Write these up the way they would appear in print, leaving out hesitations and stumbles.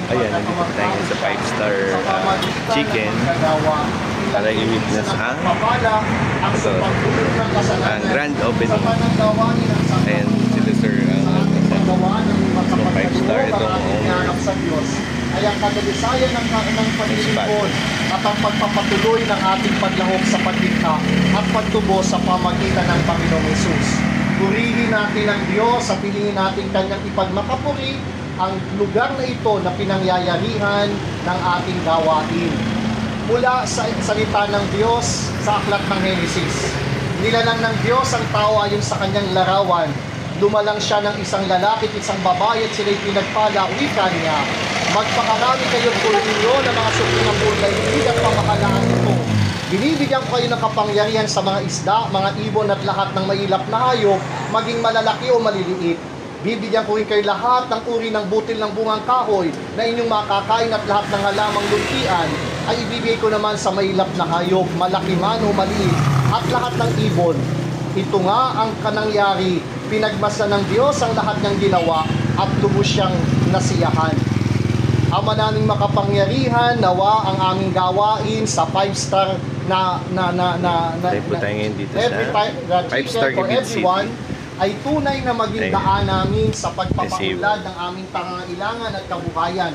Ayan, nandito tayo sa 5-star chicken para i-witness ang ito, ang grand opening. Ayan, sila sir ang 5-star itong owner. Ay ang kadalisayan ng panlilingkod at ang pagpapatuloy ng ating paglahok sa paglikha at pagtubo sa pamagitan ng Panginoong Hesus. Purihin natin ang Diyos at hilingin natin kanyang ipagmakapuri ang lugar na ito na pinangyayarihan ng ating gawain. Mula sa salita ng Diyos sa aklat ng Henesis, nilalang ng Diyos ang tao ayon sa kanyang larawan. Lumalang siya ng isang lalaki at isang babae at sila'y pinagpala, wika niya, magpakarami kayo po ninyo ng mga supling ng buhay at pamakalaan ito. Binibigyan ko kayo ng kapangyarihan sa mga isda, mga ibon at lahat ng mailap na hayop, maging malalaki o maliliit. Bibigyan ko rin kayo lahat ng uri ng butil ng bungang kahoy na inyong makakain at lahat ng halamang luntian ay ibibigay ko naman sa mailap na hayop, malaki man o maliit, at lahat ng ibon. Ito nga ang kanangyari, pinagmasdan ng Diyos ang lahat ng ginawa at lubos siyang nasiyahan. Ama naming makapangyarihan, nawa ang aming gawain sa 5-star Five-star for Ibig everyone City ay tunay na maging daan namin sa pagpapaunlad ng aming pangangailangan at kabuhayan.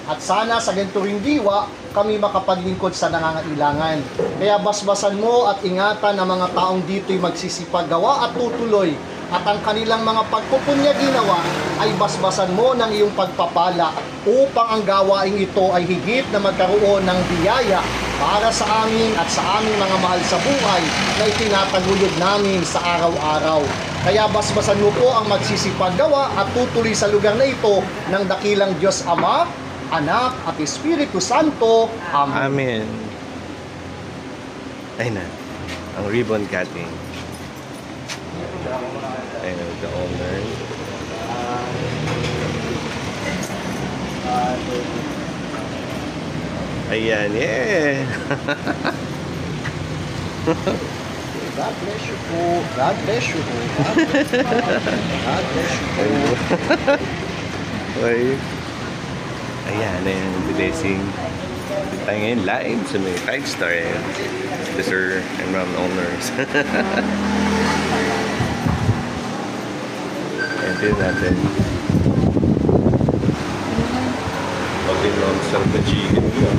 At sana sa ganito ring diwa, kami makapaglingkod sa nangangailangan. Kaya basbasan mo at ingatan ang mga taong dito'y magsisipag gawa at tutuloy. At ang kanilang mga pagpupunya ginawa ay basbasan mo ng iyong pagpapala upang ang gawaing ito ay higit na magkaroon ng biyaya para sa amin at sa aming mga mahal sa buhay na itinataguyod namin sa araw-araw. Kaya basbasan mo po ang magsisipag gawa at tutuloy sa lugar na ito ng dakilang Diyos Ama, Anak at Espiritu Santo. Amen. Amen. Ayun na, ang ribbon cutting. Ayun, the owner. Ayan, yeah! God bless you po. God bless you po. God bless you po. Okay. Ayan, ayan, blessing. Tayo ngayon live sa may 5-star and the sir and ma'am owners. Ayan din natin. Okay, non-star pa chicken yun.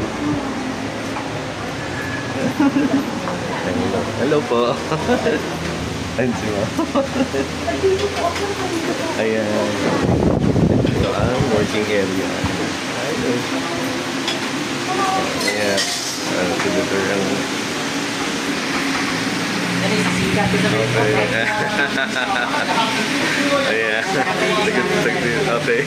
Hello po. Ayun si ma'am. Ayan. Ito ang working area. Ayan. Senator ang... Okay. Ayan. Saglit. Okay.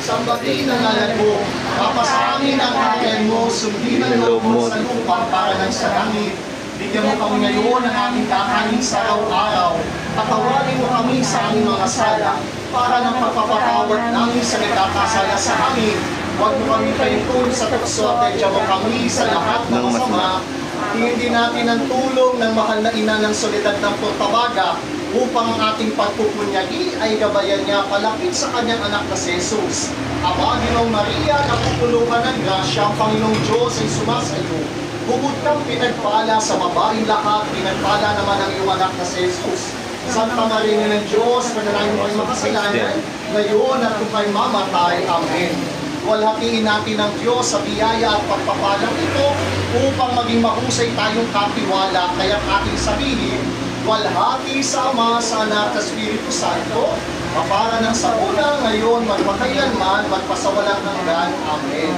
Sambahin ang ngalan mo, papasanin ang akin mo, sundin ang loob mo sa lupa para ng sa langit. Bigyan mo kami ngayon ng aming kakanin sa araw-araw. Patawarin mo kami sa aming mga sala para ng pagpapatawad namin sa nagkakasala sa amin. Huwag mo kami pahintun sa tukso at edya mo kami sa lahat ng masama. Tingin din natin ang tulong ng mahal na ina ng Soledad ng Portabaga upang ang ating pagpupunyagi ay gabayan niya palapit sa kanyang anak na si Jesus. Ama, Ginoong Maria, napupuluhan ng grasya, ang Panginoong Diyos ay sumasayo. Bukod kang pinagpala sa babaeng lahat, pinagpala naman ang iyong anak na si Jesus. Santa Maria ng Diyos, panalangin mo ay makasalanan, ngayon at kung kayo mamatay. Amen. Walhatiin natin ang Diyos sa biyaya at pagpapalang ito upang maging mahusay tayong katiwala. Kaya ating sabihin, walhati sa Ama, sa Anak, at Espiritu Santo, mapara ng sa una, ngayon, magpakailanman, magpasawalang hanggan. Amen.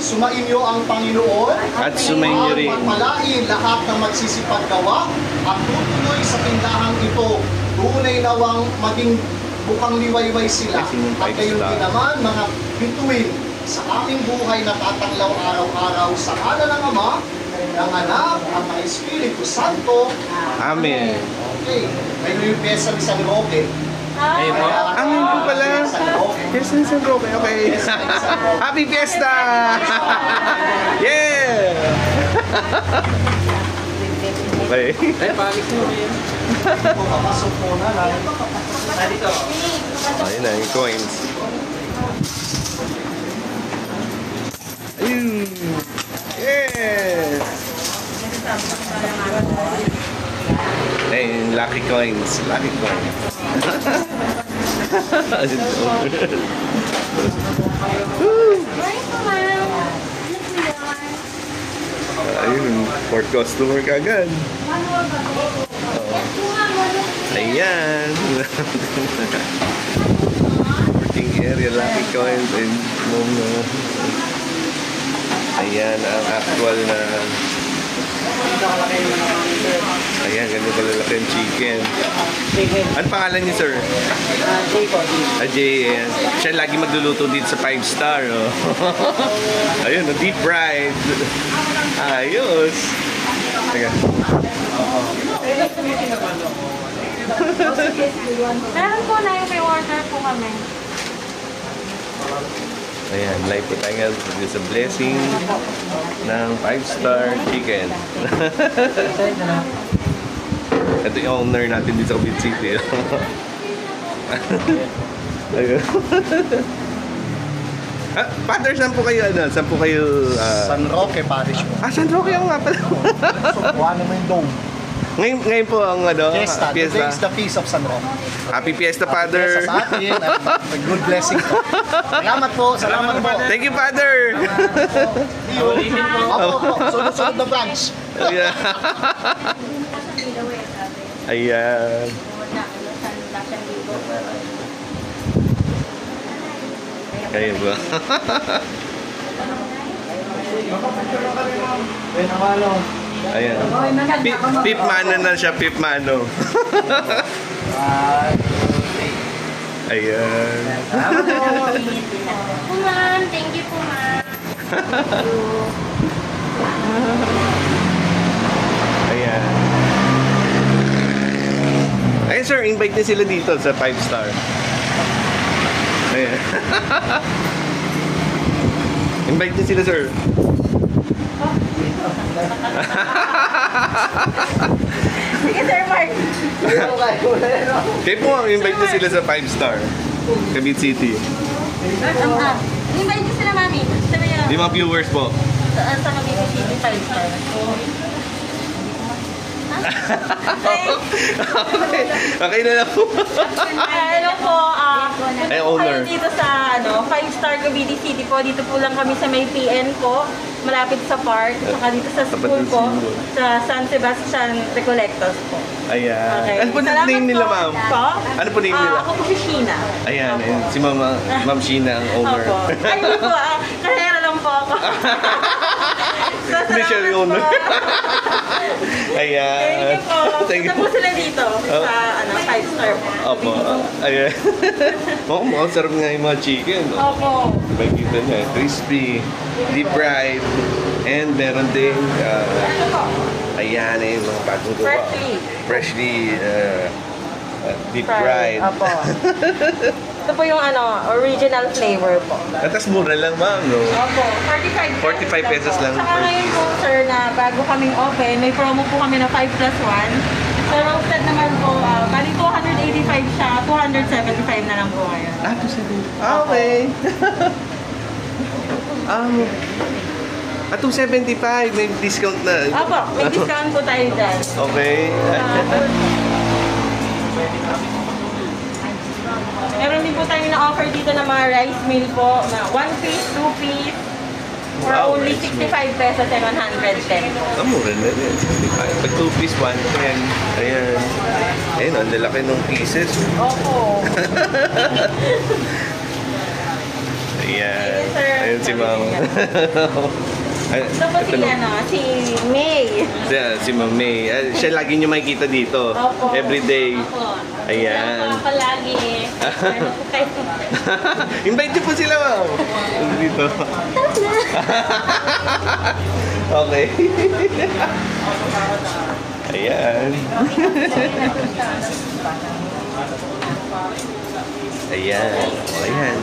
Sumain niyo ang Panginoon At sumain niyo rin. Pagpalain lahat ng magsisipaggawa at tutuloy sa tindahang ito. Tunay nawang maging bukang liwayway sila. At kayo din naman, mga bituin sa aming buhay na tatanglaw araw-araw sa ngalan ng Ama, ng Anak, at ng Espiritu Santo. Amen. Okay. May yung piyesa ni San Roque. Ayun po. Amen po pala. Yes, San Roque. Okay. Happy Fiesta! Yeah! Okay. Papasok po na lang. Dito. Ayun na, yung coins. Ayun! Yes! Ayun, lucky coins. Lucky coins. Ayun, fourth customer ka agad. Ayan. Working area, lucky coins and mga... Ayan, ang actual na... Ayan, ganun kalalaki yung chicken. Ano pangalan niyo, sir? Jay po. Jay, ayan. Siya lagi magluluto dito sa 5 Star. Oh. Ayun, deep fried. Ayos. Teka. Meron po na yung may order po kami. Ayan, live po tayo ngayon sa blessing ng 5 Star Chicken. Ito yung owner natin dito sa Cavite City. Ayun. Father, saan po kayo? Saan po kayo? San Roque Parish po. San Roque ako nga pala. Kuha naman yung dome. Ngayon po ang Fiesta. Today is the feast of San Roque. Happy Fiesta, Fiesta Father. sa atin. A good blessing po. Salamat po. Salamat po. Thank you, Father. Opo. Sunod-sunod na branch. Ayan. Ayan. Kayo ba? Ayan. Pip mano na siya, pip mano. Ayan. Po ma'am, thank you po ma'am. Ayan. Ayun, sir, invite niyo sila dito sa 5 Star. Ayan. Invite niyo sila, sir. Sige Sir Mark. Kayo po, invite niyo sila sa 5 Star. Cavite City. Invite niyo sila mami. Sabi niyo. Di mga viewers po. Sa Cavite City 5 star. Okay na lang po. Hello po. Ay, owner. Kayo dito sa 5 Star Cavite City po. Dito po lang kami sa may PN po. Malapit sa park. Saka dito sa school po. Sa San Sebastian Recollectos po. Ayan. Okay. Ano po na Salamat name nila, po. ma'am? Po? Ano po name nila? Ako po si Sheena. Ayan, ayan. Si Ma'am Sheena, ang owner. Opo. Ay, hindi po. Kahera lang po ako. So, Hindi siya yung owner. Ayan. Thank you po. Thank you Punta po sila dito sa 5 Star po. Opo. Ayan. Mukhang sarap nga yung mga chicken. Opo. Makikita niya, crispy, deep fried, and meron din, ayan, yung mga bagong gawa. Freshly deep fried. Opo. Ito po yung original flavor po. Tapos mura lang, ma'am, no? Opo, 45 pesos lang Saka per ngayon piece. po, sir, na bago kaming open, may promo po kami na 5+1. Sa roasted naman po, bali 285 siya, 275 na lang po ngayon. Okay. 275, may discount na. Opo, may discount po tayo dyan. Okay. Meron din po tayo na-offer dito ng mga rice meal po, na 1 piece, 2 piece, for Wow, only rice 65 pesos and 110 po. Mura na din, 65. Pag 2 piece, 110. Ayan. Ayan, ang lalaki ng pieces. Opo. Ayan. Yes, sir. Ayan si ma'am. Ito po si, si May. Si Ma'am May. Siya lagi niyo makikita dito. Opo. Every day. Opo. Ayan. Ako palagi. Ano po kayo? Invite niyo po sila, ma'am. Dito. Okay. Ayan. Ayan. Ayan.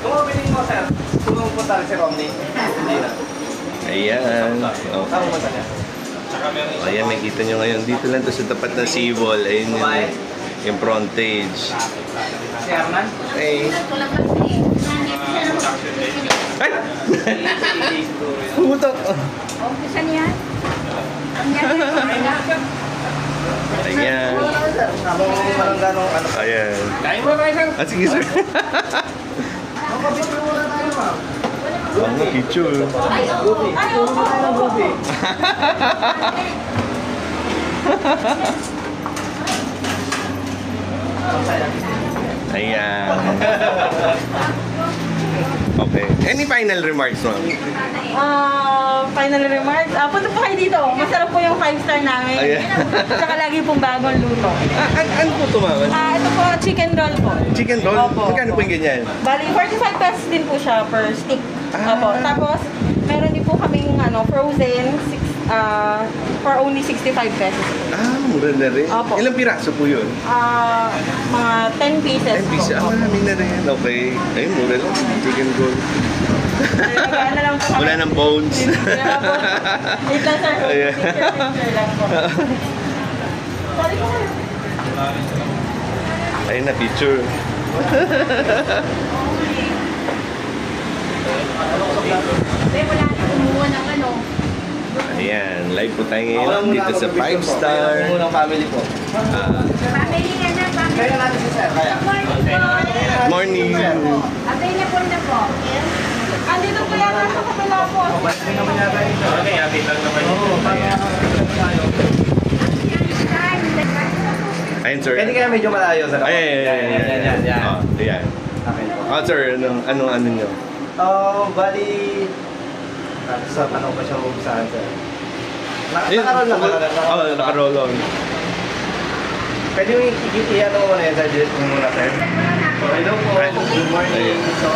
Kung mabiling mo, sir, kung pumunta si Romney, hindi na. Ayan. Okay. Saan pumunta niya? O, ayan, makikita nyo ngayon. Dito lang to sa tapat ng seawall. Ayun yung frontage. Si Hernan? Ay! Ay! Pumutok! Umpisa niya. Ayan. Parang gano'ng ano. Ayan. Kain mo tayo, sir. Ah, sige, sir. Ang picture. Ayan. Okay. Any final remarks, ma'am? Final remarks. Punta po kayo dito. Masarap po yung 5-star namin. Ayan. Saka lagi pong bagong luto. Ano po ito, ma'am? Ito po, chicken roll po. Chicken roll? Opo. Magkano po yung ganyan? Bali, 45 pesos din po siya per stick. Opo. Tapos, meron din po kaming frozen for only 65 pesos. Mura na rin. Opo. Ilang piraso po yun? Mga 10 pieces 10 pieces. po. Marami na rin. Okay. Ayun, mura lang. Chicken roll. Nagana lang po kami. Wala ng bones. Kaya po. Wait lang, sir. Ayan. Picture lang po. Sorry po. Ayun na, picture. Wala na kumuha ng ano. Ayan, live po tayo ngayon dito sa 5-star. Unang family po. Family ka na, family. Kaya natin si Sir, kaya. Good morning po. Morning. Available na po. Andito po yata sa kabila po. Hindi naman yata yun. Okay, update lang naman. Ayun, sir. Pwede kaya medyo malayo sa Ayan. Ayan. Okay po. Sir, ano nyo? Bali, sa ano pa siya umpisahan, sir? Ayun, Nakaroon lang. Oo, nakaroll on. Pwede mo i-ano mo na yun, sir? Direct mo muna, sir. Hello po. Good morning. So,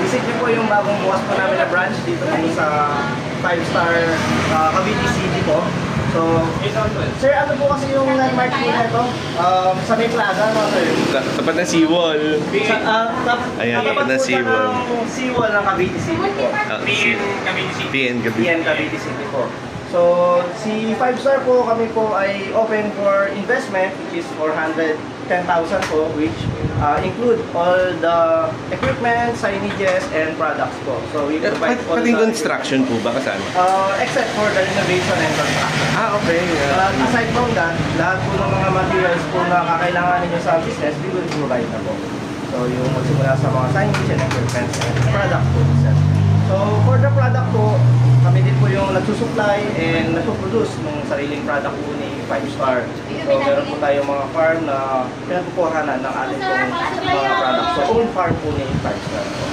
visit niyo po yung bagong bukas po namin na branch dito po sa 5-star Cavite City po. So, sir, ano po kasi yung landmark po na ito? Sa May Plaza, no, sir? Tapat ng seawall. Ayan, tapat tapat ng po siya seawall. ng seawall ng Cavite City po. PN Gabi. PN Cavite City po. So, si 5-star po, kami po ay open for investment, which is 410,000 po, which include all the equipment, signages, and products po. So, we provide all Pating the... construction po ba kasama? Except for the renovation and construction. Okay. Aside from that, lahat po ng mga materials po na kakailangan ninyo sa business, we will provide na po. So, yung magsimula sa mga signage and equipment and product po. Sir. So, for the product po, kami din po yung nagsusupply and nagsuproduce ng sariling product po ni 5-star. So, meron po tayong mga farm na pinagpupuhanan ng ating pong mga products. So, own farm po ni 5-star po.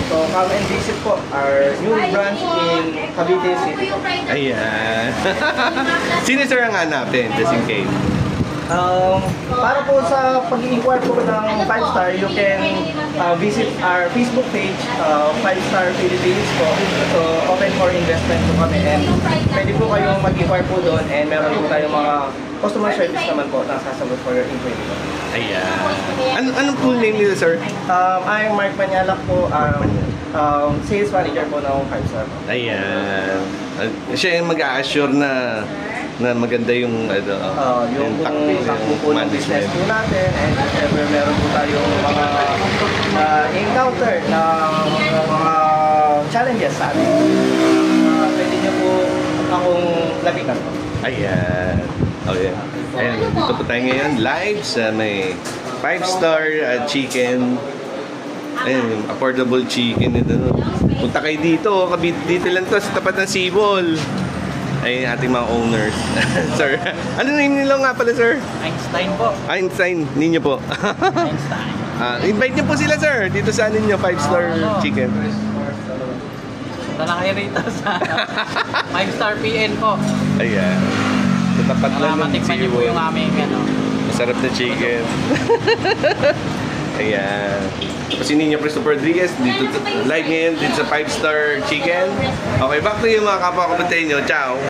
So, come and visit po our new branch in Cavite City po. Ayan. Sino sir ang hanapin, just in case? Para po sa pag-i-inquire po ng 5-star, you can visit our Facebook page, 5-star Philippines po. So, open for investment po kami. And pwede po kayong mag-inquire po doon and meron po tayong mga customer service naman po na sasagot for your inquiry po. Ayan. Anong full name nila, sir? I'm Mark Panyalak po, sales manager po ng 5-star po. Ayan. Siya yung mag-a-assure na maganda yung Yung takbo po ng business po natin and if ever meron po tayong mga encounter na mga challenges sa atin, pwede niyo po akong lapitan po. Ayan. Oh, yeah. Ayan. Dito po tayo ngayon live sa may 5-star chicken. Ayan, affordable chicken. Punta kayo dito. Dito lang to sa tapat ng seawall. Ay, ating mga owners. Sir, ano name nila nga pala, sir? Einstein po. Einstein, ninyo po. Einstein. Invite niyo po sila, sir, dito sa ninyo, 5-star chicken. Punta na kayo rito sa 5-star PN po. Ayan. Sa tapat Para lang ng matikman niyo po seawall. yung aming Masarap na chicken. Ayan. Kasi ninyo Christopher Rodriguez, dito live ngayon dito sa 5-star chicken. Okay, back to yung mga kapwa-kapuntayin nyo. Ciao!